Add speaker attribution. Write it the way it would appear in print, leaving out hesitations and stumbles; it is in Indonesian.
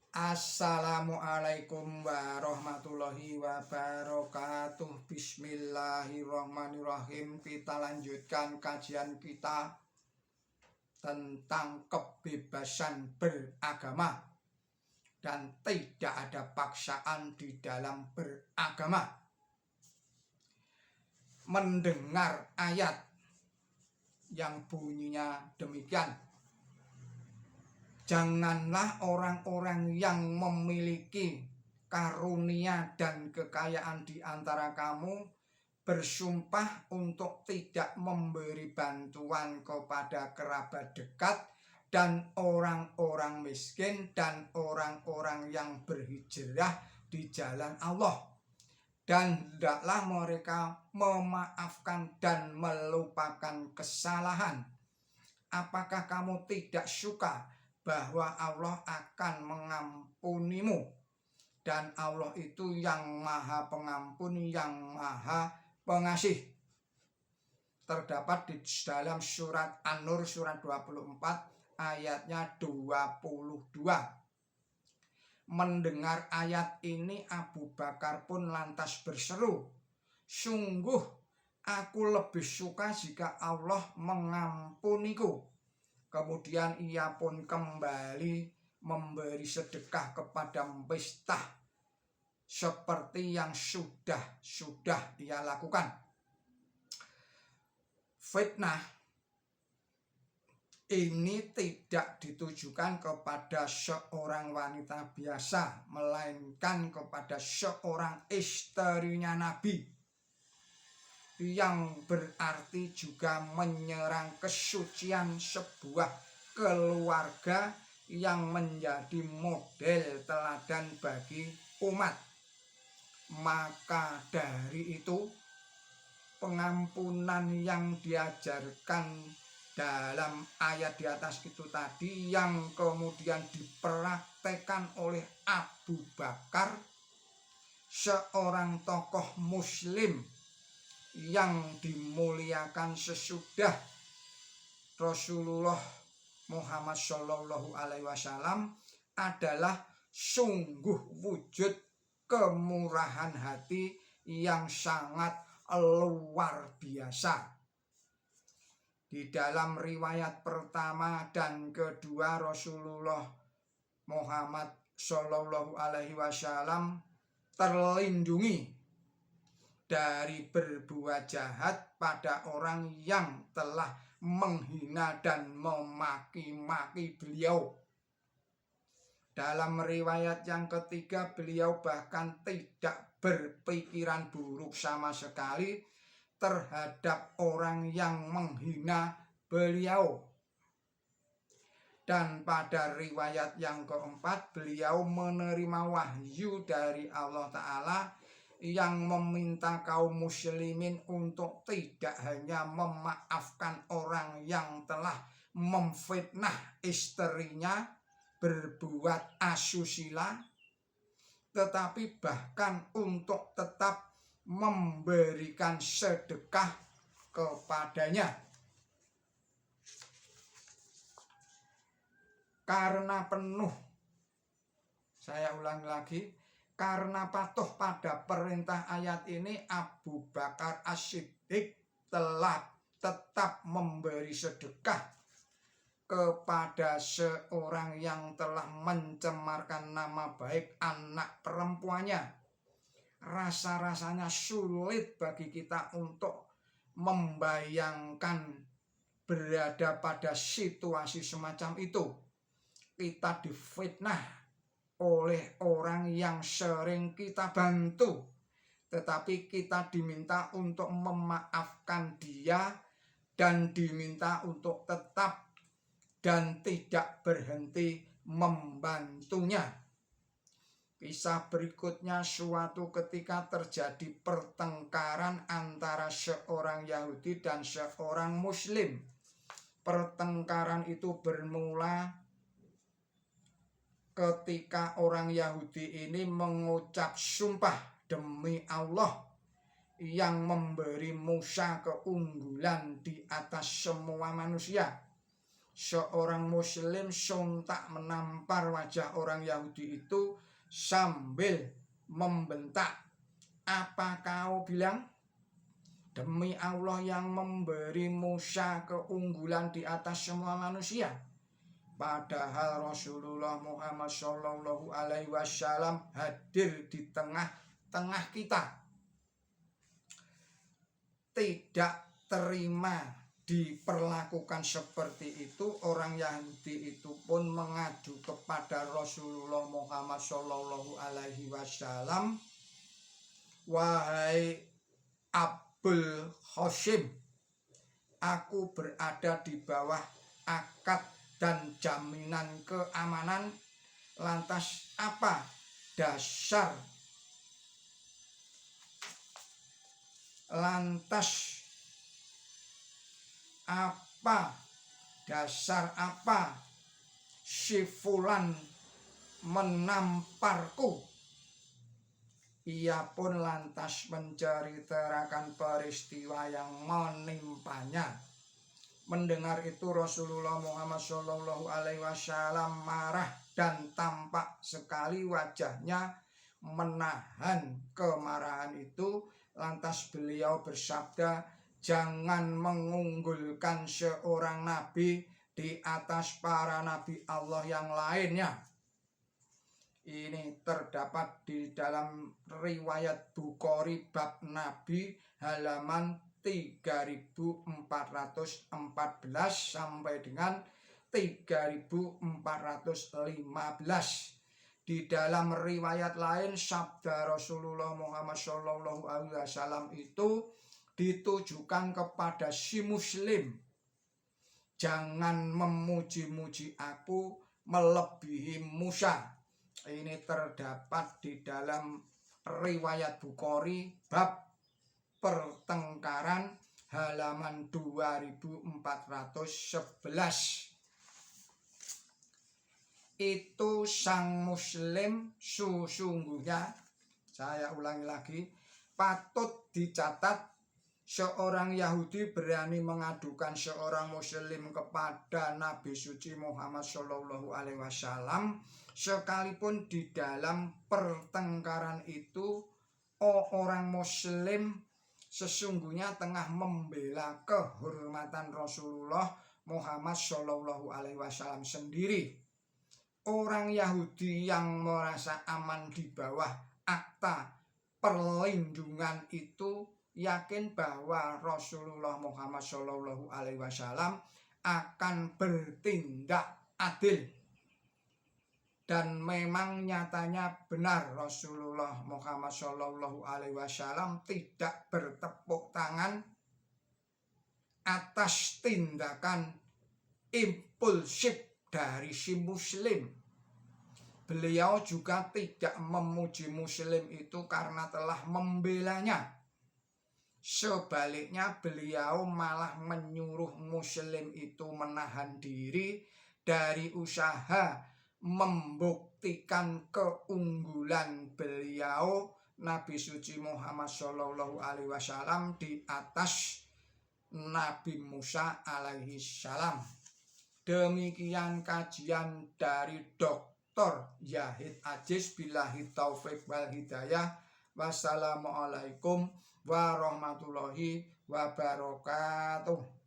Speaker 1: Assalamualaikum warahmatullahi wabarakatuh. Bismillahirrahmanirrahim. Kita lanjutkan kajian kita tentang kebebasan beragama dan tidak ada paksaan di dalam beragama. Mendengar ayat yang bunyinya demikian: janganlah orang-orang yang memiliki karunia dan kekayaan di antara kamu bersumpah untuk tidak memberi bantuan kepada kerabat dekat dan orang-orang miskin dan orang-orang yang berhijrah di jalan Allah. Dan hendaklah mereka memaafkan dan melupakan kesalahan. Apakah kamu tidak suka bahwa Allah akan mengampunimu? Dan Allah itu yang maha pengampun, yang maha pengasih. Terdapat di dalam surat An-Nur surat 24 ayatnya 22. Mendengar ayat ini, Abu Bakar pun lantas berseru, "Sungguh aku lebih suka jika Allah mengampuniku." Kemudian ia pun kembali memberi sedekah kepada Mistah seperti yang sudah ia lakukan. Fitnah ini tidak ditujukan kepada seorang wanita biasa, melainkan kepada seorang istrinya Nabi, yang berarti juga menyerang kesucian sebuah keluarga yang menjadi model teladan bagi umat. Maka dari itu, pengampunan yang diajarkan dalam ayat di atas itu tadi, yang kemudian dipraktekkan oleh Abu Bakar, seorang tokoh muslim yang dimuliakan sesudah Rasulullah Muhammad SAW, adalah sungguh wujud kemurahan hati yang sangat luar biasa. Di dalam riwayat pertama dan kedua, Rasulullah Muhammad SAW terlindungi dari berbuat jahat pada orang yang telah menghina dan memaki-maki beliau. Dalam riwayat yang ketiga, beliau bahkan tidak berpikiran buruk sama sekali terhadap orang yang menghina beliau. Dan pada riwayat yang keempat, beliau menerima wahyu dari Allah Ta'ala yang meminta kaum muslimin untuk tidak hanya memaafkan orang yang telah memfitnah istrinya berbuat asusila, tetapi bahkan untuk tetap memberikan sedekah kepadanya. Karena penuh, saya ulangi lagi, karena patuh pada perintah ayat ini, Abu Bakar As-Siddiq telah tetap memberi sedekah kepada seorang yang telah mencemarkan nama baik anak perempuannya. Rasa-rasanya sulit bagi kita untuk membayangkan berada pada situasi semacam itu. Kita difitnah oleh orang yang sering kita bantu, tetapi kita diminta untuk memaafkan dia dan diminta untuk tetap dan tidak berhenti membantunya. Kisah berikutnya, suatu ketika terjadi pertengkaran antara seorang Yahudi dan seorang Muslim. Pertengkaran itu bermula ketika orang Yahudi ini mengucap sumpah demi Allah yang memberi Musa keunggulan di atas semua manusia. seorang muslim sontak menampar wajah orang Yahudi itu sambil membentak, "Apa kau bilang? Demi Allah yang memberi Musa keunggulan di atas semua manusia." Padahal Rasulullah Muhammad Shallallahu Alaihi Wasallam hadir di tengah-tengah kita. Tidak terima diperlakukan seperti itu, orang Yahudi itu pun mengadu kepada Rasulullah Muhammad Shallallahu Alaihi Wasallam, "Wahai Abul Hashim, aku berada di bawah akad dan jaminan keamanan. Lantas apa dasar si Fulan menamparku?" Ia pun lantas menceritakan peristiwa yang menimpanya. Mendengar itu Rasulullah Muhammad Shallallahu Alaihi Wasallam marah dan tampak sekali wajahnya menahan kemarahan itu. Lantas beliau bersabda, "Jangan mengunggulkan seorang nabi di atas para nabi Allah yang lainnya." Ini terdapat di dalam riwayat Bukhari bab Nabi halaman 3414 sampai dengan 3415. Di dalam riwayat lain sabda Rasulullah Muhammad Shallallahu Alaihi Wasallam itu ditujukan kepada si muslim, "Jangan memuji-muji aku melebihi Musa." Ini terdapat di dalam riwayat Bukhari bab pertengkaran halaman 2411. Itu sang muslim sesungguhnya, saya ulangi lagi, patut dicatat seorang Yahudi berani mengadukan seorang muslim kepada Nabi suci Muhammad Shallallahu Alaihi Wasallam, sekalipun di dalam pertengkaran itu orang muslim sesungguhnya tengah membela kehormatan Rasulullah Muhammad Shallallahu Alaihi Wasallam sendiri. Orang Yahudi yang merasa aman di bawah akta perlindungan itu yakin bahwa Rasulullah Muhammad Shallallahu Alaihi Wasallam akan bertindak adil. Dan memang nyatanya benar, Rasulullah Muhammad Shallallahu Alaihi Wasallam tidak bertepuk tangan atas tindakan impulsif dari si muslim. Beliau juga tidak memuji muslim itu karena telah membelanya. Sebaliknya beliau malah menyuruh muslim itu menahan diri dari usaha membuktikan keunggulan beliau Nabi suci Muhammad Shallallahu Alaihi Wasallam di atas Nabi Musa alaihi salam. Demikian kajian dari Dr. Yahid Aziz. Billahi taufiq wal hidayah. Wassalamualaikum warahmatullahi wabarakatuh.